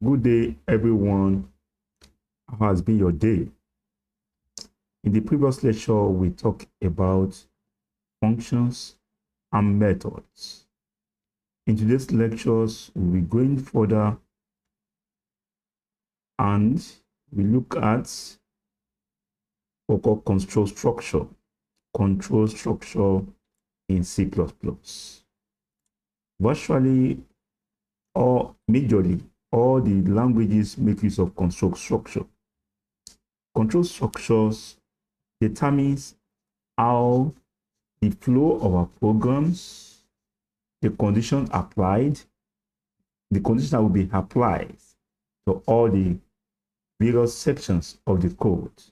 Good day, everyone. How has been your day? In the previous lecture, we talked about functions and methods. In today's lectures, we'll be going further and we look at what we call control structure in C++. Virtually or majorly, all the languages make use of control structure. Control structures determines how the flow of our programs, the conditions applied, the conditions that will be applied to all the various sections of the code.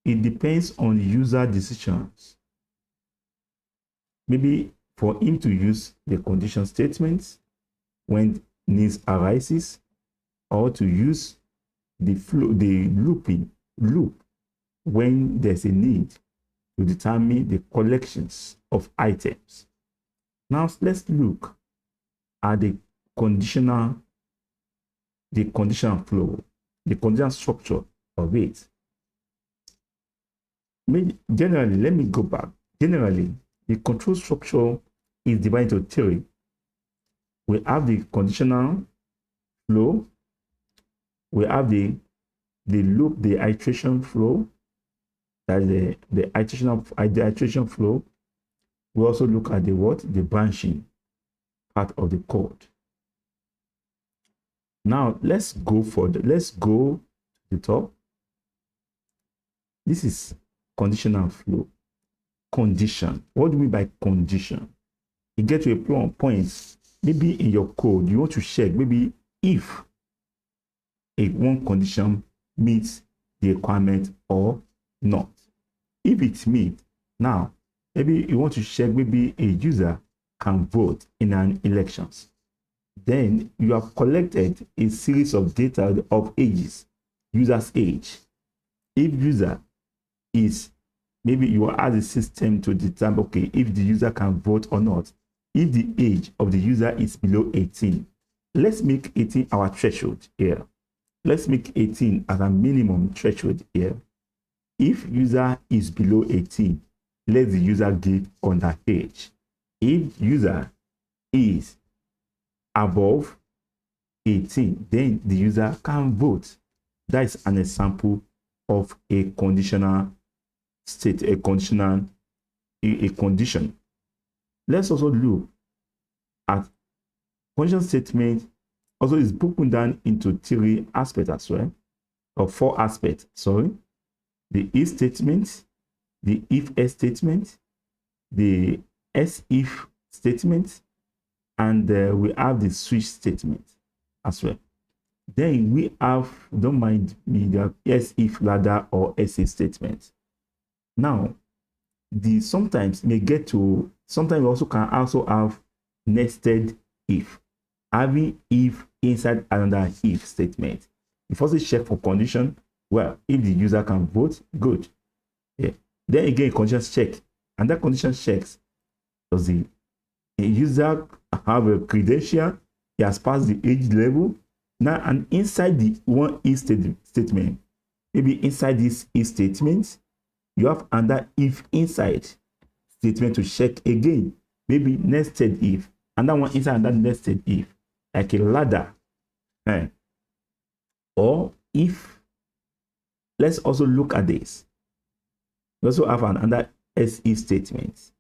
It depends on user decisions. Maybe for him to use the condition statements when needs arises, or to use the loop when there's a need to determine the collections of items. Now let's look at the conditional flow, the conditional structure of it. Generally, let me go back. Generally, the control structure is divided into three. We have the conditional flow, we have the loop, the iteration flow, that is the iteration flow. We also look at the branching part of the code. Now let's go further. Let's go to the top. This is conditional flow. Condition. What do we mean by condition? You get to a point, maybe in your code, you want to check maybe if one condition meets the requirement or not. If it meets, now maybe you want to check maybe a user can vote in an elections. Then you have collected a series of data of ages, user's age. If user is, maybe you ask the system to determine, okay, if the user can vote or not. If the age of the user is below 18, let's make 18 our threshold here. Let's make 18 as a minimum threshold here. If user is below 18, let the user give underage. If user is above 18, then the user can vote. That is an example of a conditional state, a condition. Let's also look at condition statement. Also is broken down into three aspects as well, or four aspects, sorry. The if statement, the if-else statement, the else-if statement, and we have the switch statement as well. Then we have, don't mind me, the else-if ladder or else-if statement. Now, sometimes we also can have nested if, having if inside another if statement. You first check for condition. Well, if the user can vote, good. Yeah. Then again, condition check, and that condition checks, does the user have a credential? He has passed the age level. Now, and inside the one if statement, maybe inside this if statement, you have another if inside statement to check again. Maybe nested if, and that one inside that nested if, like a ladder. Or if, let's also look at this. We also have another else if statement.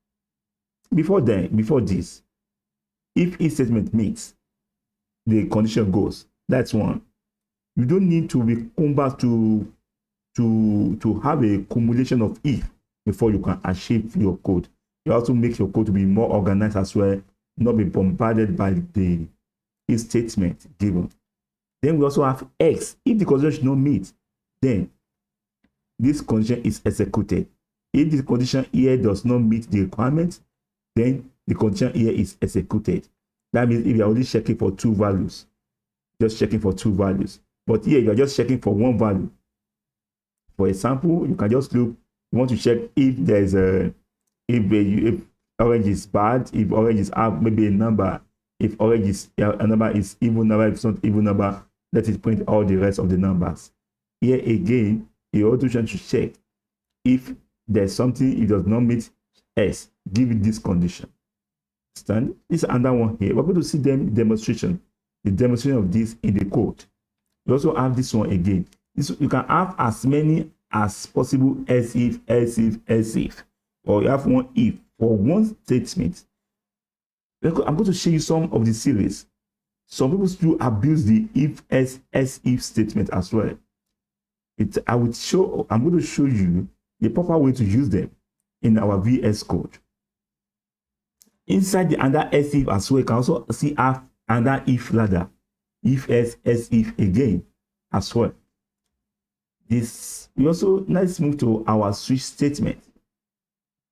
Before this, if statement meets, the condition goes. That's one. You don't need to come back to have a cumulation of if before you can achieve your code. You also make your code to be more organized as well, not be bombarded by the if statement given. Then we also have else. If the condition should not meet, then this condition is executed. If the condition here does not meet the requirement, then the condition here is executed. That means if you are only checking for two values, just checking for two values. But here you are just checking for one value. For example, you can just look, you want to check if there's if orange is bad, if orange is up, maybe a number, if orange is a number is even number, if it's not even number, let it print all the rest of the numbers. Here again, you also trying to check if there's something it does not meet S, give it this condition. Understand? This is another one here. We're going to see the demonstration of this in the code. You also have this one again. This, you can have as many as possible else if, or you have one if for one statement. I'm going to show you some of the series. Some people do abuse the if else if statement as well. I'm going to show you the proper way to use them in our VS Code. Inside the under else if as well, you can also see under if ladder, if else if again as well. This we also, let's move to our switch statement.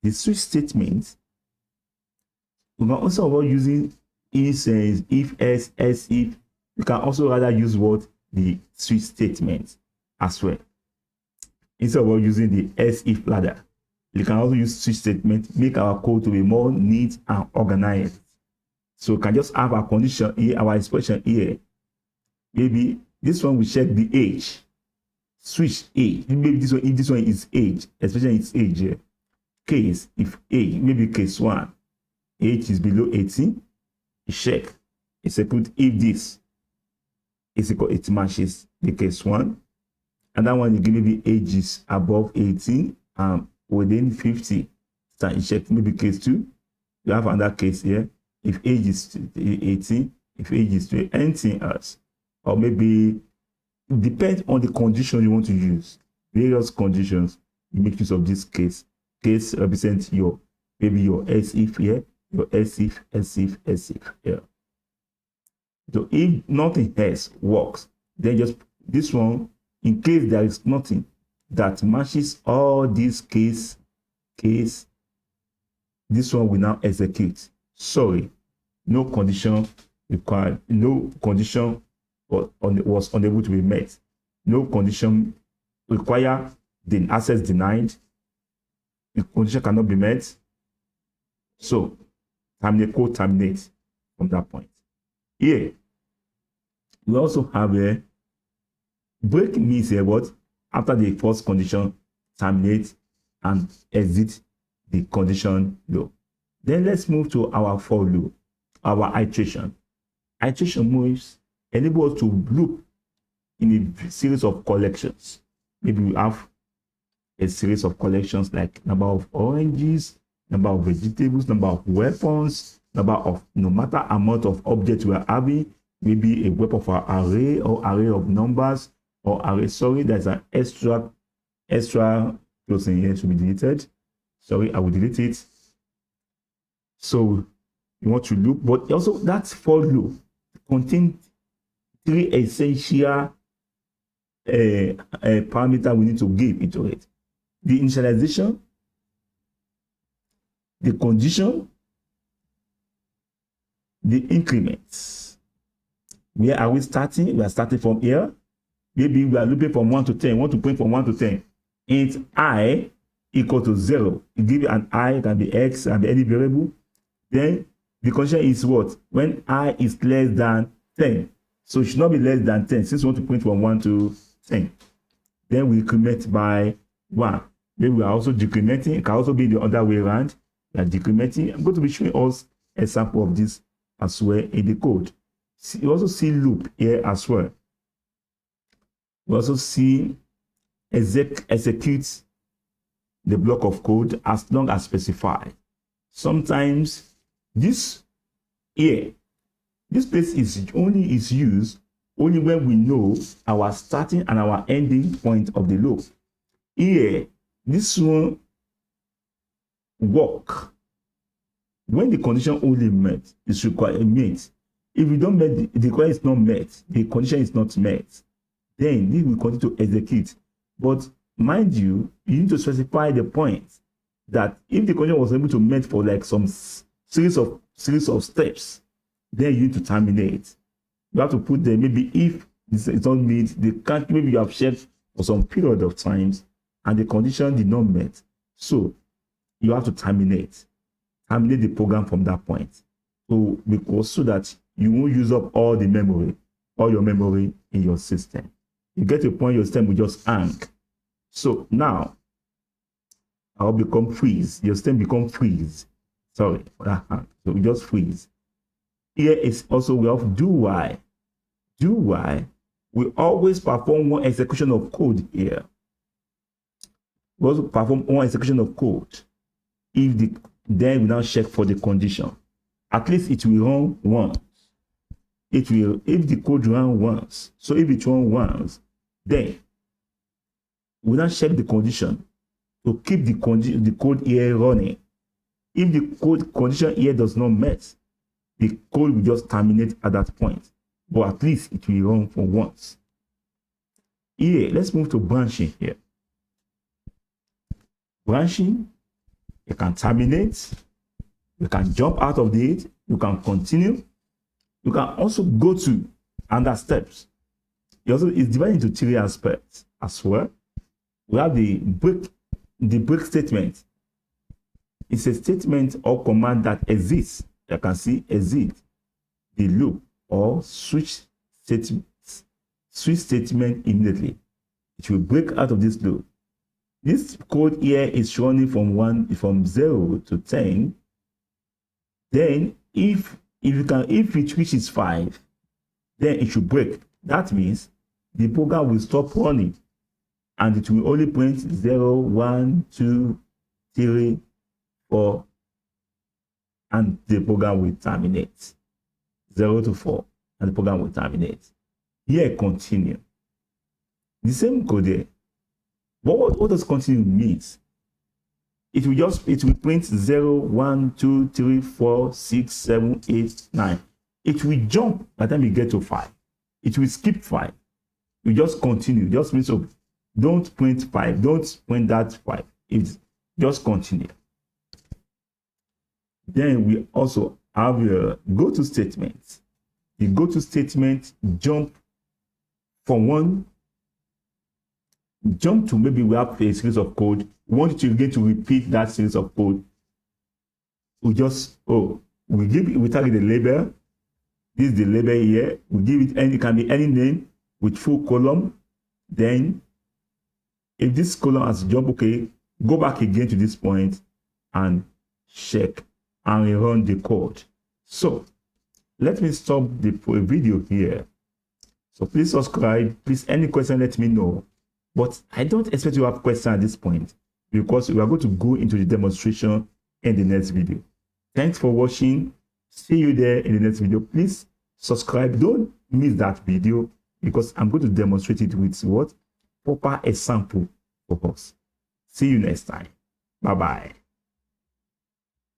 The switch statement, we can also avoid using if else if. You can also rather use what the switch statement as well. Instead of using the else if ladder, you can also use switch statement, make our code to be more neat and organized. So we can just have our condition here, our expression here. Maybe this one we check the age, switch age. Maybe this one, if this one is age, especially its age here. Case, if age, maybe case 1, age is below 18, you check. Execute if this is equal, it matches the case 1. And that one you give maybe age is above 18 and within 50. So you check maybe case 2. You have another case here. If age is 18, if age is 20, anything else. Or maybe it depends on the condition you want to use. Various conditions, you make use of this case. Case represents your, maybe your else if here, your else if here. So if nothing else works, then just this one, in case there is nothing that matches all these case, this one will now execute. Sorry, no condition required, no condition was unable to be met. No condition required, the access denied. The condition cannot be met. So terminate, code terminate from that point. Here, we also have a break means here what after the first condition, terminate and exit the condition loop. Then let's move to our for loop, our iteration. Iteration moves enable us to loop in a series of collections. Maybe we have a series of collections like number of oranges, number of vegetables, number of weapons, number of, no matter amount of objects we are having, maybe a weapon for array or array of numbers or array. Sorry, there's an extra closing here should be deleted. Sorry, I will delete it. So you want to loop, but also that for loop contains 3 essential parameters we need to give into it: the initialization, the condition, the increments. Where are we starting? We are starting from here. Maybe we are looping from 1 to 10. We want to print from 1 to 10. Int I equal to 0. You give it an I, it can be X, and be any variable. Then the condition is what? When I is less than 10. So it should not be less than 10 since we want to print from 1 to 10. Then we increment by 1. Then we are also decrementing. It can also be the other way around. We are decrementing. I'm going to be showing us a sample of this as well in the code. You also see loop here as well. We also see execute the block of code as long as specified. Sometimes this here, this place is used only when we know our starting and our ending point of the loop. Here, this one work when the condition only met is required met. If you don't met, the requirement is not met, the condition is not met, then this will continue to execute. But mind you, you need to specify the point that if the condition was able to met for like some series of steps, then you need to terminate. You have to put there, maybe if it's not met, the can't, maybe you have checked for some period of times and the condition did not met. So you have to terminate the program from that point. So because so that you won't use up all the memory. all your memory in your system. You get to a point your system will just hang. So now I'll become freeze. Your system become freeze. Sorry for that hang. So we just freeze. Here is also we have do while. Do while. We always perform one execution of code here. We also perform one execution of code. Then we now check for the condition. At least it will run once. It will, if the code runs once. So if it runs once, then we now check the condition to keep the code here running. If the code condition here does not met, the code will just terminate at that point. But at least it will run for once. Here, let's move to branching here. Branching, you can terminate, you can jump out of it, you can continue, you can also go to other steps. It's divided into 3 aspects as well. We have the break statement. It's a statement or command that exists. You can see exit, the loop, or switch statement immediately. It will break out of this loop. This code here is running from 0 to 10. Then if it reaches 5, then it should break. That means the program will stop running and it will only print 0, 1, 2, 3, 4, and the program will terminate. 0 to 4, and the program will terminate. Here, continue. The same code there. But what does continue means? It will print 0, 1, 2, 3, 4, 6, 7, 8, 9. It will jump by the time you get to 5. It will skip 5. You just continue. Just means so don't print 5. Don't print that 5. It's just continue. Then we also have your go-to statement. The go-to statement jump to maybe we have a series of code. We want you again to repeat that series of code. We target the label. This is the label here. We give it can be any name with full column. Then if this column has jumped, okay, go back again to this point and check and rerun the code. So let me stop the video here. So please subscribe. Please, any question, let me know. But I don't expect you to have questions at this point because we are going to go into the demonstration in the next video. Thanks for watching. See you there in the next video. Please subscribe. Don't miss that video because I'm going to demonstrate it with what? Proper example for us. See you next time. Bye-bye.